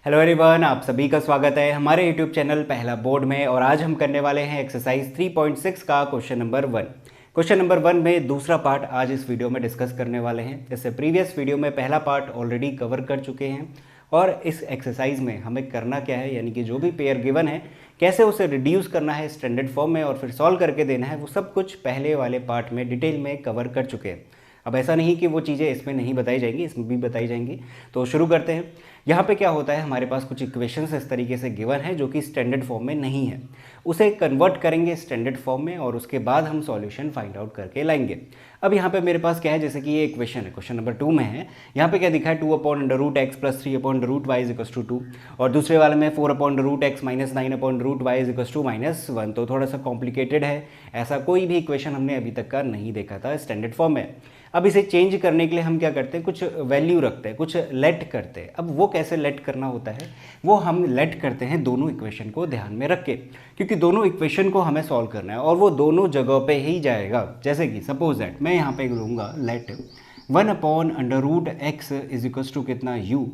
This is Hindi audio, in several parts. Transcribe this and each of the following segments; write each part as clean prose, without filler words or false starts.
हेलो एवरीवन, आप सभी का स्वागत है हमारे यूट्यूब चैनल पहला बोर्ड में। और आज हम करने वाले हैं एक्सरसाइज 3.6 का क्वेश्चन नंबर 1। क्वेश्चन नंबर 1 में दूसरा पार्ट आज इस वीडियो में डिस्कस करने वाले हैं। जैसे प्रीवियस वीडियो में पहला पार्ट ऑलरेडी कवर कर चुके हैं। और इस एक्सरसाइज में हमें करना क्या है, यानी कि जो भी पेयर गिवन है कैसे उसे रिड्यूस करना है स्टैंडर्ड फॉर्म में और फिर सॉल्व करके देना है, वो सब कुछ पहले वाले पार्ट में डिटेल में कवर कर चुके हैं। अब ऐसा नहीं कि वो चीज़ें इसमें नहीं बताई जाएंगी, इसमें भी बताई जाएंगी। तो शुरू करते हैं। यहाँ पे क्या होता है, हमारे पास कुछ इक्वेशंस इस तरीके से गिवन है जो कि स्टैंडर्ड फॉर्म में नहीं है। उसे कन्वर्ट करेंगे स्टैंडर्ड फॉर्म में और उसके बाद हम सॉल्यूशन फाइंड आउट करके लाएंगे। अब यहाँ पे मेरे पास क्या है, जैसे कि ये इक्वेशन है, क्वेश्चन नंबर 2 में है। यहाँ पे क्या दिखा है, 2/√x + 3/√y = 2 और दूसरे वाले में 4/√x - 9/√y = -1। तो थोड़ा सा कॉम्प्लिकेटेड है, ऐसा कोई भी इक्वेशन हमने अभी तक का नहीं देखा था स्टैंडर्ड फॉर्म में। अब इसे चेंज करने के लिए हम क्या करते हैं, कुछ वैल्यू रखते हैं, कुछ लेट करते हैं। अब वो कैसे लेट करना होता है, वो हम लेट करते हैं दोनों इक्वेशन को ध्यान में रख के, क्योंकि दोनों इक्वेशन को हमें सॉल्व करना है और वो दोनों जगह पे ही जाएगा। जैसे कि सपोज दैट मैं यहाँ पे लूँगा लेट 1/√x = कितना u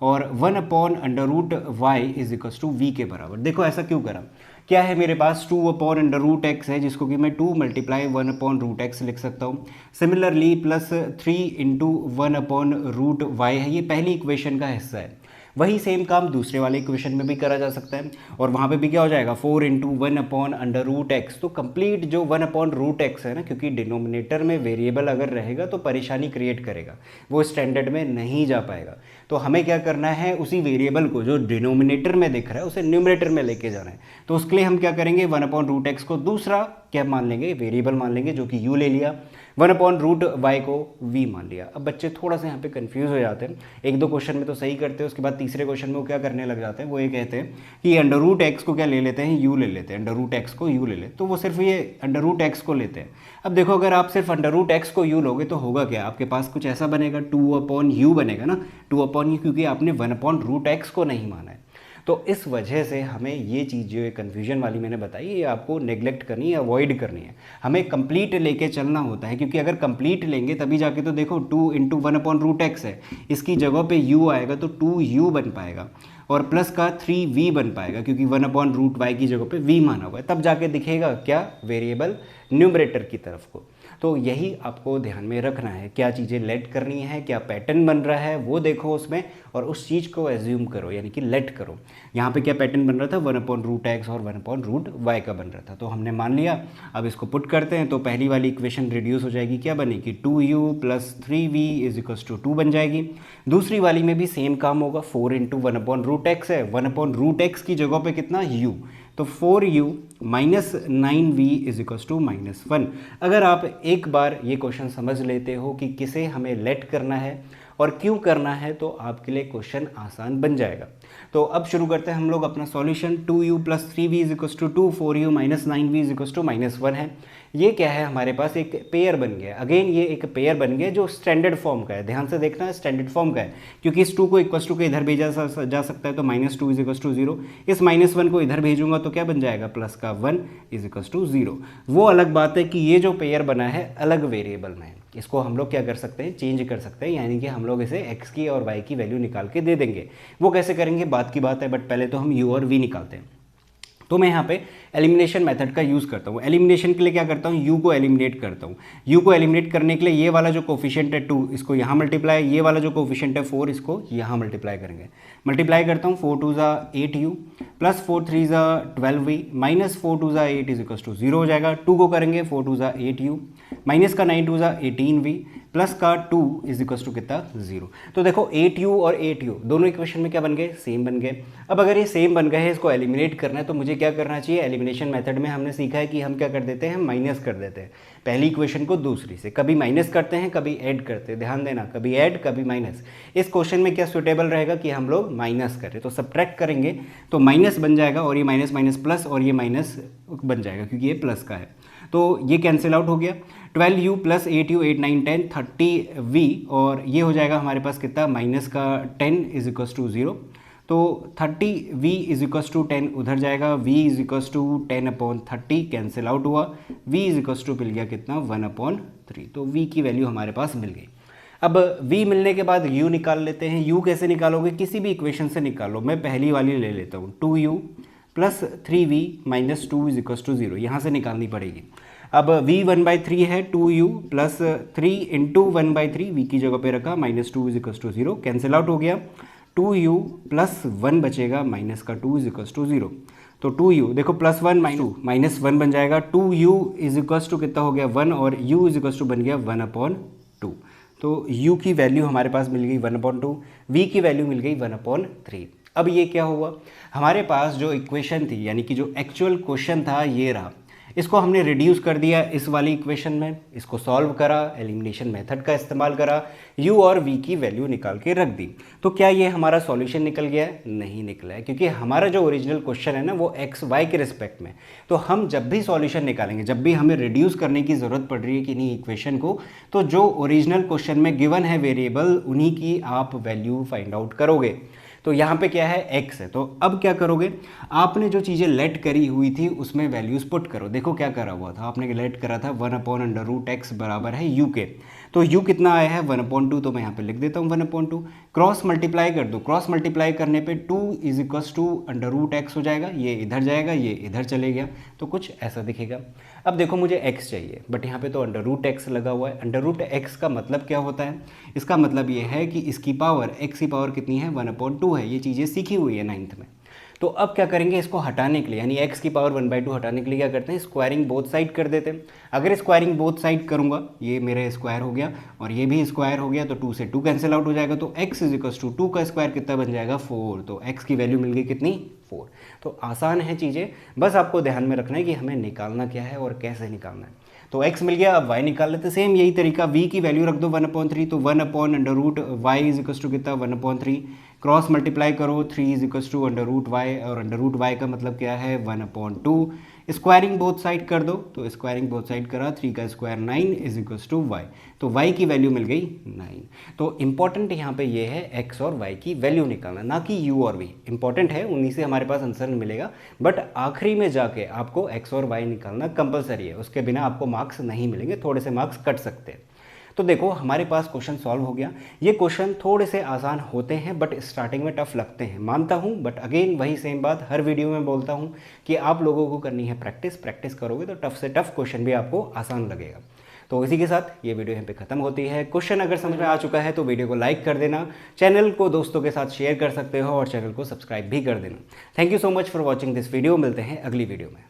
और 1/√y = v के बराबर। देखो ऐसा क्यों करा, क्या है मेरे पास 2/√x है जिसको कि मैं 2 × 1/√x लिख सकता हूँ। सिमिलरली प्लस 3 × 1/√y है, ये पहली इक्वेशन का हिस्सा है। वही सेम काम दूसरे वाले इक्वेशन में भी करा जा सकता है और वहाँ पे भी क्या हो जाएगा 4 × 1/√x। तो कंप्लीट जो 1/√x है ना, क्योंकि डिनोमिनेटर में वेरिएबल अगर रहेगा तो परेशानी क्रिएट करेगा, वो स्टैंडर्ड में नहीं जा पाएगा। तो हमें क्या करना है, उसी वेरिएबल को जो डिनोमिनेटर में दिख रहा है उसे न्यूमरेटर में लेके जाना है। तो उसके लिए हम क्या करेंगे, 1/√x को दूसरा क्या मान लेंगे, वेरिएबल मान लेंगे, जो कि u ले लिया। 1/√y को v मान लिया। अब बच्चे थोड़ा सा यहाँ पे कंफ्यूज हो जाते हैं, एक दो क्वेश्चन में तो सही करते हैं, उसके बाद तीसरे क्वेश्चन में वो क्या करने लग जाते हैं, वो ये कहते हैं कि √x को क्या ले लेते हैं, u ले लेते हैं, √x को u ले लेते, तो वो सिर्फ ये √x को लेते हैं। अब देखो अगर आप सिर्फ √x को u लोगे तो होगा क्या, आपके पास कुछ ऐसा बनेगा 2/u बनेगा ना, 2/u, क्योंकि आपने 1/√x को नहीं माना है। तो इस वजह से हमें ये चीज़ जो ये कन्फ्यूजन वाली मैंने बताई, ये आपको नेग्लेक्ट करनी है, अवॉइड करनी है। हमें कंप्लीट लेके चलना होता है, क्योंकि अगर कंप्लीट लेंगे तभी जाके, तो देखो 2 × 1/√x है, इसकी जगह पे u आएगा तो 2u बन पाएगा और प्लस का 3v बन पाएगा, क्योंकि 1/√y की जगह पे v माना हुआ है। तब जाके दिखेगा क्या, वेरिएबल न्यूमरेटर की तरफ को। तो यही आपको ध्यान में रखना है, क्या चीज़ें लेट करनी है, क्या पैटर्न बन रहा है वो देखो उसमें, और उस चीज़ को एज्यूम करो, यानी कि लेट करो। यहाँ पे क्या पैटर्न बन रहा था, 1/√x और 1/√y का बन रहा था, तो हमने मान लिया। अब इसको पुट करते हैं तो पहली वाली इक्वेशन रिड्यूस हो जाएगी, क्या बनेगी, 2u + 3v = 2 बन जाएगी। दूसरी वाली में भी सेम काम होगा, 4 × 1/√x है, 1/√x की जगह पे कितना u, तो 4u - 9v = -1। अगर आप एक बार ये क्वेश्चन समझ लेते हो कि किसे हमें लेट करना है और क्यों करना है, तो आपके लिए क्वेश्चन आसान बन जाएगा। तो अब शुरू करते हैं हम लोग अपना solution. 2u + 3v = 2, 4u - 9v = -1 है। ये क्या है, हमारे पास एक पेयर बन गया। अगेन ये एक पेयर बन गया जो स्टैंडर्ड फॉर्म का है, ध्यान से देखना है, स्टैंडर्ड फॉर्म का है, क्योंकि इस 2 को इक्वल टू के इधर भेजा जा सकता है, तो -2 = 0। इस -1 को इधर भेजूंगा तो क्या बन जाएगा, +1 = 0। वो अलग बात है कि ये जो पेयर बना है अलग वेरिएबल में है, इसको हम लोग क्या कर सकते हैं, चेंज कर सकते हैं, यानी कि हम लोग इसे x की और y की वैल्यू निकाल के दे देंगे। वो कैसे करेंगे बात की बात है, बट पहले तो हम u और v निकालते हैं। तो मैं यहाँ पे एलिमिनेशन मेथड का यूज़ करता हूँ। एलिमिनेशन के लिए क्या करता हूँ, u को एलिमिनेट करता हूँ। u को एलिमिनेट करने के लिए ये वाला जो कोफिशिएंट है 2, इसको यहाँ मल्टीप्लाई, ये वाला जो कोफिशिएंट है 4, इसको यहाँ मल्टीप्लाई करेंगे। मल्टीप्लाई करता हूँ, 4 2 = 8u + 4 3 = 12v - 4 2 = 8 = 0 हो जाएगा। 2 को करेंगे, 4 2 = 8u माइनस का 9 2 = 18v प्लस का 2 = कितना, 0। तो देखो 8u और 8u दोनों इक्वेशन में क्या बन गए, सेम बन गए। अब अगर ये सेम बन गए हैं, इसको एलिमिनेट करना है, तो मुझे क्या करना चाहिए, एलिमिनेशन मेथड में हमने सीखा है कि हम क्या कर देते हैं, माइनस कर देते हैं पहली इक्वेशन को दूसरी से। कभी माइनस करते हैं, कभी ऐड करते हैं, ध्यान देना, कभी ऐड कभी माइनस। इस क्वेश्चन में क्या सुटेबल रहेगा कि हम लोग माइनस करें, तो सब्ट्रैक्ट करेंगे तो माइनस बन जाएगा, और ये माइनस माइनस प्लस, और ये माइनस बन जाएगा क्योंकि ये प्लस का है, तो ये कैंसिल आउट हो गया। 12u + 8u 8 9 10 30v, और ये हो जाएगा हमारे पास कितना, माइनस का 10 = 0। तो 30v = 10 उधर जाएगा, v = 10/30 कैंसिल आउट हुआ, v = मिल गया कितना, 1/3। तो v की वैल्यू हमारे पास मिल गई। अब v मिलने के बाद u निकाल लेते हैं। u कैसे निकालोगे, किसी भी इक्वेशन से निकालो। मैं पहली वाली ले लेता हूँ, 2u plus 3v minus 2 is equal to 0, यहाँ से निकालनी पड़ेगी। अब v 1/3 है, 2u प्लस 3 इंटू 1/3, v की जगह पे रखा, minus 2 is equal to 0, cancel out हो गया। 2u प्लस 1 बचेगा, माइनस का 2 इज इक्वल टू 0। तो 2u देखो प्लस 1 माइनस 1 बन जाएगा। 2u इज इक्वल टू कितना हो गया 1, और u इज इक्वल टू बन गया 1/2। तो u की वैल्यू हमारे पास मिल गई 1/2, v की वैल्यू मिल गई 1/3। अब ये क्या हुआ, हमारे पास जो इक्वेशन थी यानी कि जो एक्चुअल क्वेश्चन था ये रहा, इसको हमने रिड्यूस कर दिया इस वाली इक्वेशन में, इसको सॉल्व करा, एलिमिनेशन मेथड का इस्तेमाल करा, u और v की वैल्यू निकाल के रख दी। तो क्या ये हमारा सॉल्यूशन निकल गया है? नहीं निकला है, क्योंकि हमारा जो ओरिजिनल क्वेश्चन है ना वो x y के रिस्पेक्ट में। तो हम जब भी सॉल्यूशन निकालेंगे, जब भी हमें रिड्यूस करने की ज़रूरत पड़ रही है कि नहीं इक्वेशन को, तो जो ओरिजिनल क्वेश्चन में गिवन है वेरिएबल, उन्हीं की आप वैल्यू फाइंड आउट करोगे। तो यहाँ पे क्या है x है, तो अब क्या करोगे, आपने जो चीज़ें लेट करी हुई थी उसमें वैल्यूज़ पुट करो। देखो क्या करा हुआ था, आपने लेट करा था 1/√x बराबर है u के। तो u कितना आया है 1/2, तो मैं यहाँ पे लिख देता हूँ 1/2। क्रॉस मल्टीप्लाई कर दो, क्रॉस मल्टीप्लाई करने पे 2 इज इक्वल्स टू √x हो जाएगा, ये इधर जाएगा, ये इधर चले गया, तो कुछ ऐसा दिखेगा। अब देखो मुझे x चाहिए, बट यहाँ पे तो √x लगा हुआ है। √x का मतलब क्या होता है, इसका मतलब ये है कि इसकी पावर, x की पावर कितनी है 1/2 है। ये चीज़ें सीखी हुई है 9th में। तो अब क्या करेंगे, इसको हटाने के लिए यानी x की पावर 1/2 हटाने के लिए क्या करते हैं, स्क्वायरिंग बोथ साइड कर देते हैं। अगर स्क्वायरिंग बोथ साइड करूंगा, ये मेरे स्क्वायर हो गया और ये भी स्क्वायर हो गया, तो 2 से 2 कैंसिल आउट हो जाएगा। तो x इज इक्वल टू 2 का स्क्वायर कितना बन जाएगा 4। तो x की वैल्यू मिल गई कितनी 4। तो आसान है चीज़ें, बस आपको ध्यान में रखना है कि हमें निकालना क्या है और कैसे निकालना है। तो x मिल गया, अब y निकाल लेते, सेम यही तरीका, v की वैल्यू रख दो 1/3, तो 1/√y इज इक्वल टू कितना 1/3, क्रॉस मल्टीप्लाई करो, 3 इज इक्वल टू √y, और √y का मतलब क्या है 1/2। स्क्वायरिंग बोथ साइड कर दो, तो स्क्वायरिंग बोथ साइड करा, 3 का square 9 is equal to y, तो y की वैल्यू मिल गई 9। तो इंपॉर्टेंट यहाँ पे ये है x और y की वैल्यू निकालना, ना कि u और v। इंपॉर्टेंट है, उन्हीं से हमारे पास आंसर मिलेगा, बट आखिरी में जाके आपको x और y निकालना कंपलसरी है, उसके बिना आपको मार्क्स नहीं मिलेंगे, थोड़े से मार्क्स कट सकते हैं। तो देखो हमारे पास क्वेश्चन सॉल्व हो गया। ये क्वेश्चन थोड़े से आसान होते हैं बट स्टार्टिंग में टफ लगते हैं, मानता हूँ, बट अगेन वही सेम बात हर वीडियो में बोलता हूँ कि आप लोगों को करनी है प्रैक्टिस। प्रैक्टिस करोगे तो टफ से टफ क्वेश्चन भी आपको आसान लगेगा। तो इसी के साथ ये वीडियो यहाँ पे खत्म होती है। क्वेश्चन अगर समझ में आ चुका है तो वीडियो को लाइक कर देना, चैनल को दोस्तों के साथ शेयर कर सकते हो और चैनल को सब्सक्राइब भी कर देना। Thank you so much for watching this video. मिलते हैं अगली वीडियो में।